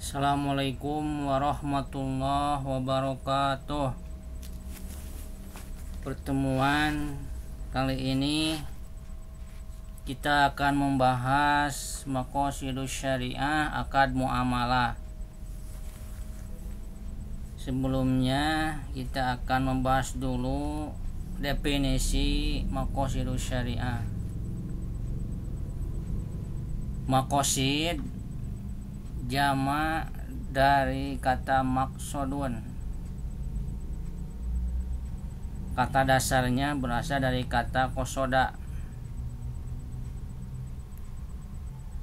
Assalamualaikum warahmatullahi wabarakatuh. Pertemuan kali ini kita akan membahas maqasidus syariah akad muamalah. Sebelumnya kita akan membahas dulu definisi maqasidus syariah. Maqasid jama' dari kata maksudun. Kata dasarnya berasal dari kata kosoda.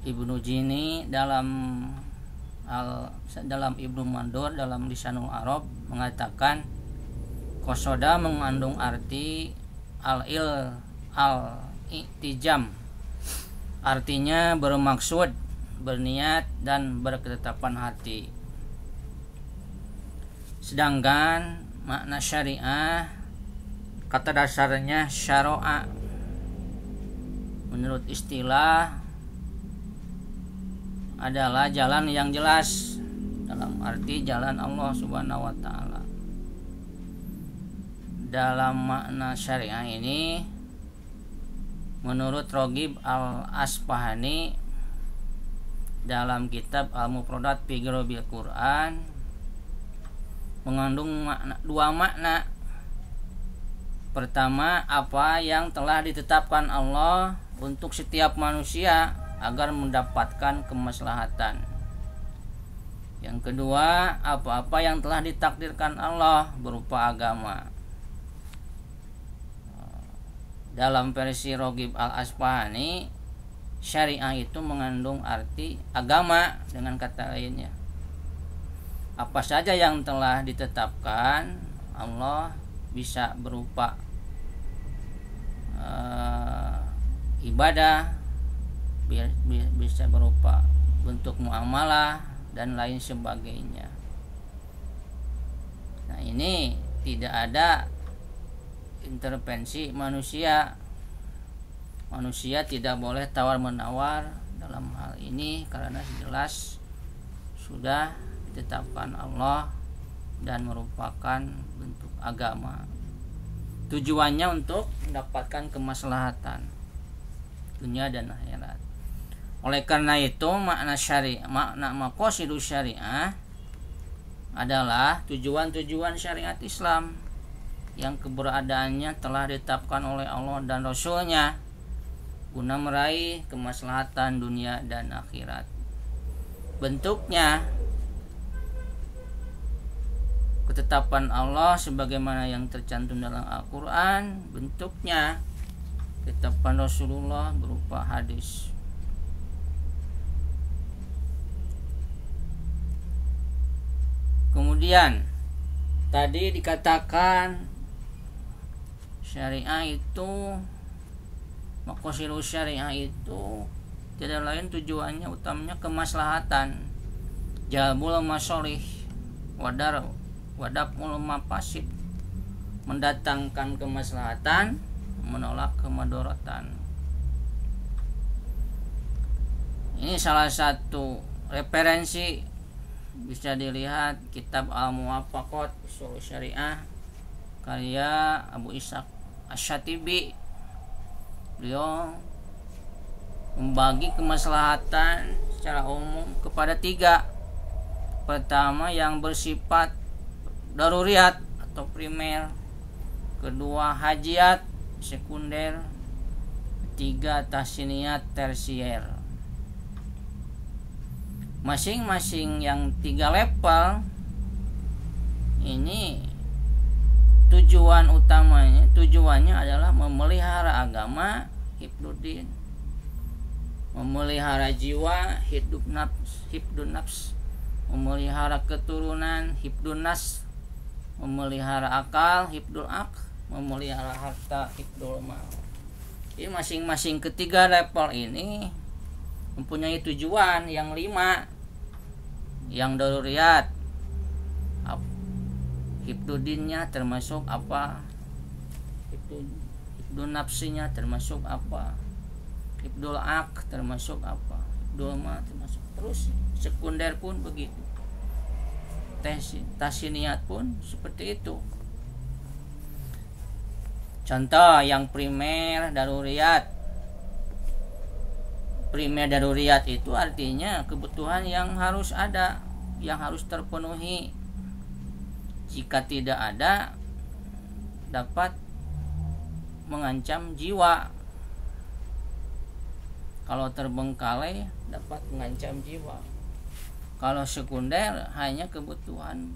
Ibnu Jini dalam Ibnu Mandur dalam Lisanul Arab mengatakan kosoda mengandung arti al-i'tijam, artinya bermaksud, berniat dan berketetapan hati. Sedangkan makna syariah kata dasarnya syara'a, menurut istilah adalah jalan yang jelas, dalam arti jalan Allah Subhanahu wa taala. Dalam makna syariah ini menurut Rogib Al-Asfahani dalam kitab Al-Mufradat fi Gharabil Quran mengandung dua makna. Pertama, apa yang telah ditetapkan Allah untuk setiap manusia agar mendapatkan kemaslahatan. Yang kedua, apa-apa yang telah ditakdirkan Allah berupa agama. Dalam versi Rogib Al-Asfahani, syariah itu mengandung arti agama dengan kata lainnya. Apa saja yang telah ditetapkan Allah, bisa berupa ibadah, bisa berupa bentuk muamalah dan lain sebagainya. Nah, ini tidak ada intervensi manusia. Manusia tidak boleh tawar-menawar dalam hal ini karena jelas sudah ditetapkan Allah dan merupakan bentuk agama. Tujuannya untuk mendapatkan kemaslahatan dunia dan akhirat. Oleh karena itu makna maqasidus syariah adalah tujuan-tujuan syariat Islam yang keberadaannya telah ditetapkan oleh Allah dan Rasul-Nya guna meraih kemaslahatan dunia dan akhirat. Bentuknya ketetapan Allah sebagaimana yang tercantum dalam Al-Quran. Bentuknya ketetapan Rasulullah berupa hadis. Kemudian tadi dikatakan syariah itu, maqasidus syariah itu tidak lain tujuannya utamanya kemaslahatan, jalbul masolih wadaf'ul mafasid, mendatangkan kemaslahatan, menolak kemadharatan. Ini salah satu referensi, bisa dilihat kitab Al-Muwafaqat Ushul Syariah karya Abu Ishaq Asy-Syatibi. Beliau membagi kemaslahatan secara umum kepada tiga. Pertama, yang bersifat daruriyat atau primer. Kedua, hajiat sekunder. Ketiga, tahsiniyat tersier. Masing-masing yang tiga level ini tujuannya adalah memelihara agama, hifduddin, memelihara jiwa, hifdun nafs, memelihara keturunan, hifdun nas, memelihara akal, hifdul aql, memelihara harta, hifdul mal. Jadi masing-masing ketiga level ini mempunyai tujuan yang 5. Yang daruriyat, hifduddinnya termasuk apa, hifdun nafsinya termasuk apa, hifdul aql termasuk apa, hifdul mal termasuk, terus sekunder pun begitu, tasniat pun seperti itu. Contoh yang primer daruriyat. Primer daruriyat itu artinya kebutuhan yang harus ada, yang harus terpenuhi. Jika tidak ada, dapat mengancam jiwa. Kalau terbengkalai dapat mengancam jiwa. Kalau sekunder hanya kebutuhan,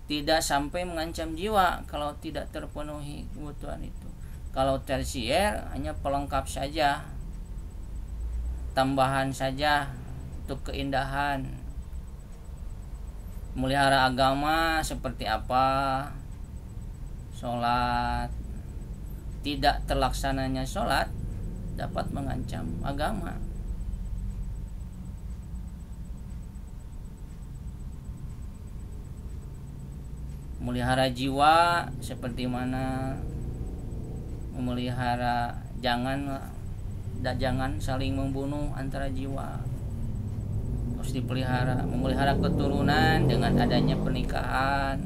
tidak sampai mengancam jiwa kalau tidak terpenuhi kebutuhan itu. Kalau tersier hanya pelengkap saja, tambahan saja untuk keindahan. Melihara agama seperti apa? Sholat, tidak terlaksananya sholat dapat mengancam agama. Melihara jiwa seperti mana? Memelihara jangan saling membunuh antara jiwa, harus dipelihara. Memelihara keturunan dengan adanya pernikahan,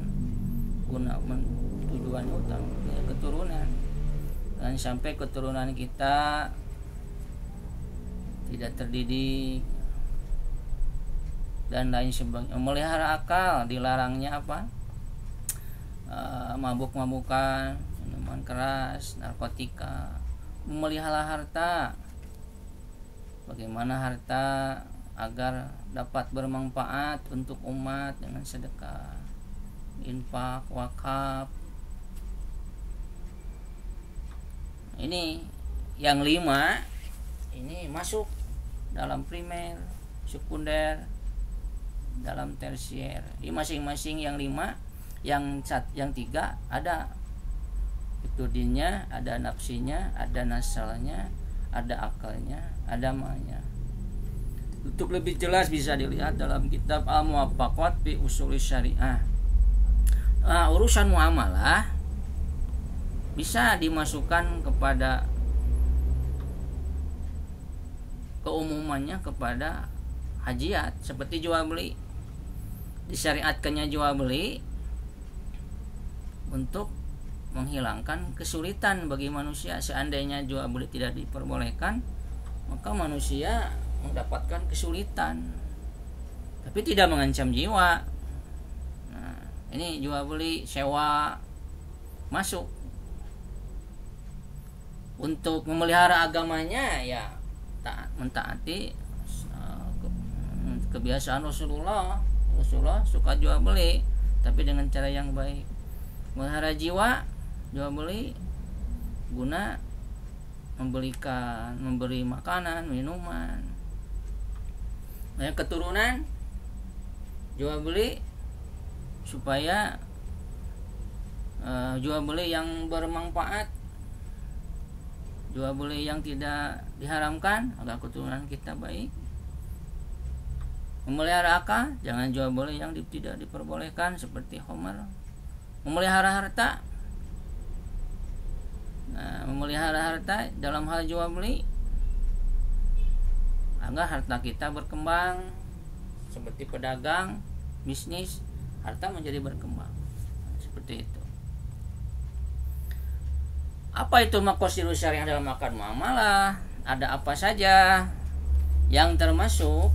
guna tujuan utama keturunan, dan sampai keturunan kita tidak terdidik dan lain sebagainya. Memelihara akal, dilarangnya apa? Mabuk-mabukan, minuman keras, narkotika. Memelihara harta, bagaimana harta agar dapat bermanfaat untuk umat dengan sedekah, infak, wakaf. Ini yang 5 ini masuk dalam primer, sekunder, dalam tersier. Ini masing-masing yang 5, yang 3 ada itudinya, ada nafsinya, ada nasalnya, ada akalnya, ada malnya. Untuk lebih jelas bisa dilihat dalam kitab Al-Muwaffaqat fi Ushul Syariah. Urusan muamalah bisa dimasukkan kepada keumumannya kepada hajiat, seperti jual beli. Disyariatkannya jual beli untuk menghilangkan kesulitan bagi manusia. Seandainya jual beli tidak diperbolehkan, maka manusia mendapatkan kesulitan, tapi tidak mengancam jiwa. Nah, ini jual beli, sewa masuk. Untuk memelihara agamanya ya mentaati kebiasaan Rasulullah. Rasulullah suka jual beli, tapi dengan cara yang baik. Memelihara jiwa, jual beli guna memberi makanan, minuman. Keturunan, jual beli supaya jual beli yang bermanfaat, jual beli yang tidak diharamkan agar keturunan kita baik. Memelihara akal, jangan jual beli yang tidak diperbolehkan seperti khamar. Memelihara harta, memelihara harta dalam hal jual beli agar harta kita berkembang, seperti pedagang, bisnis, harta menjadi berkembang, seperti itu. Apa itu maqasidus syariah dalam akad muamalah? Ada apa saja yang termasuk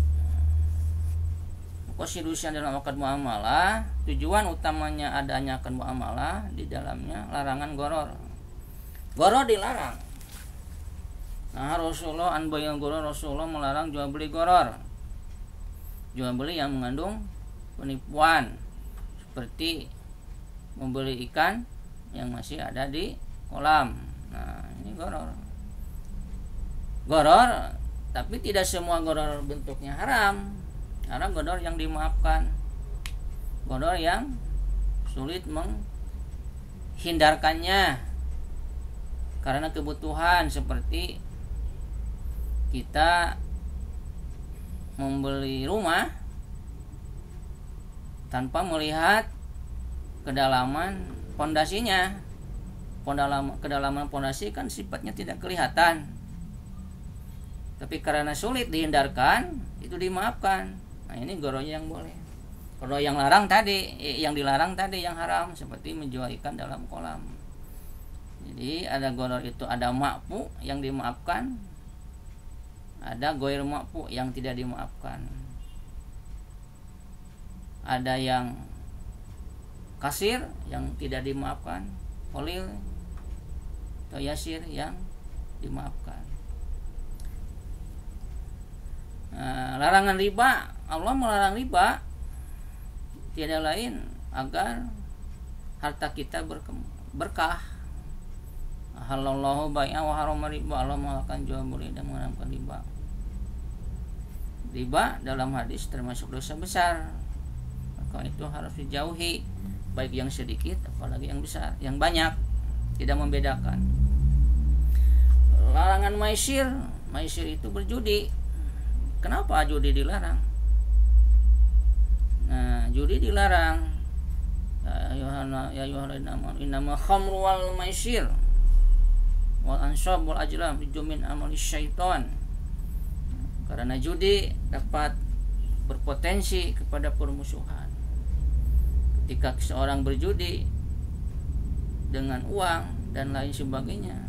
maqasidus syariah dalam akad muamalah? Tujuan utamanya adanya akad muamalah, di dalamnya larangan gharar. Gharar dilarang. Nah, Rasulullah anbayal gharar, Rasulullah melarang jual beli gharar. Jual beli yang mengandung penipuan, seperti membeli ikan yang masih ada di kolam. Nah, ini gharar. Gharar, tapi tidak semua gharar bentuknya haram. Haram gharar yang dimaafkan. Gharar yang sulit menghindarkannya karena kebutuhan, seperti kita membeli rumah tanpa melihat kedalaman pondasinya. Kedalaman pondasi kan sifatnya tidak kelihatan, tapi karena sulit dihindarkan, itu dimaafkan. Nah ini goronya yang boleh. Kalau yang larang tadi, yang dilarang tadi yang haram, seperti menjual ikan dalam kolam. Jadi ada goror itu, ada makfu yang dimaafkan, ada goir makfu yang tidak dimaafkan. Ada yang kasir yang tidak dimaafkan, qalil atau yasir yang dimaafkan. Nah, larangan riba, Allah melarang riba tiada lain agar harta kita berkah. Halallahu bai'a wa harama riba, Allah menghalalkan jual beli dan mengharamkan riba. Riba dalam hadis termasuk dosa besar, maka itu harus dijauhi, baik yang sedikit apalagi yang besar, yang banyak, tidak membedakan. Larangan maisir itu berjudi. Kenapa judi dilarang? Nah, judi dilarang. Ya ayyuhalladzina amanu innamal khamru wal maisir wal ansab wal azlam rijsun min amali syaitan. Karena judi dapat berpotensi kepada permusuhan. Ketika seorang berjudi dengan uang dan lain sebagainya,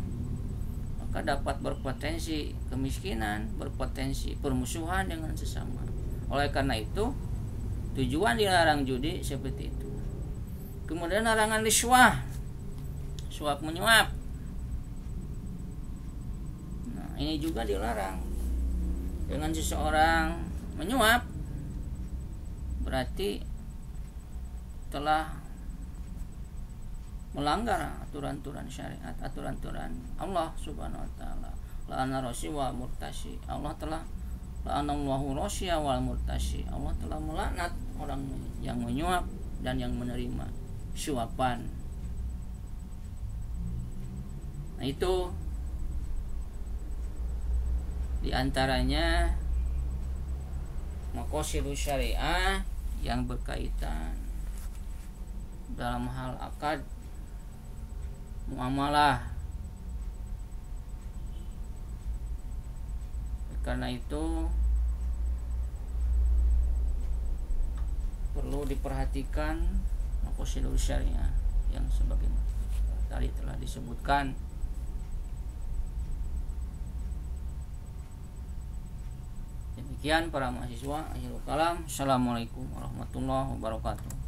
maka dapat berpotensi kemiskinan, berpotensi permusuhan dengan sesama. Oleh karena itu, tujuan dilarang judi seperti itu. Kemudian larangan riswah, suap menyuap. Nah, ini juga dilarang. Dengan seseorang menyuap, berarti telah melanggar aturan-aturan syariat, aturan-aturan Allah Subhanahu wa taala. La'ana rashi wal murtashi. Allah telah la'anallahu rasya wal murtashi. Allah telah melaknat orang yang menyuap dan yang menerima suapan. Nah, itu di antaranya maqasidus syariah yang berkaitan dalam hal akad muamalah. Karena itu perlu diperhatikan maqasidus syariah yang sebagaimana tadi telah disebutkan. Demikian para mahasiswa, akhirul kalam. Assalamualaikum warahmatullahi wabarakatuh.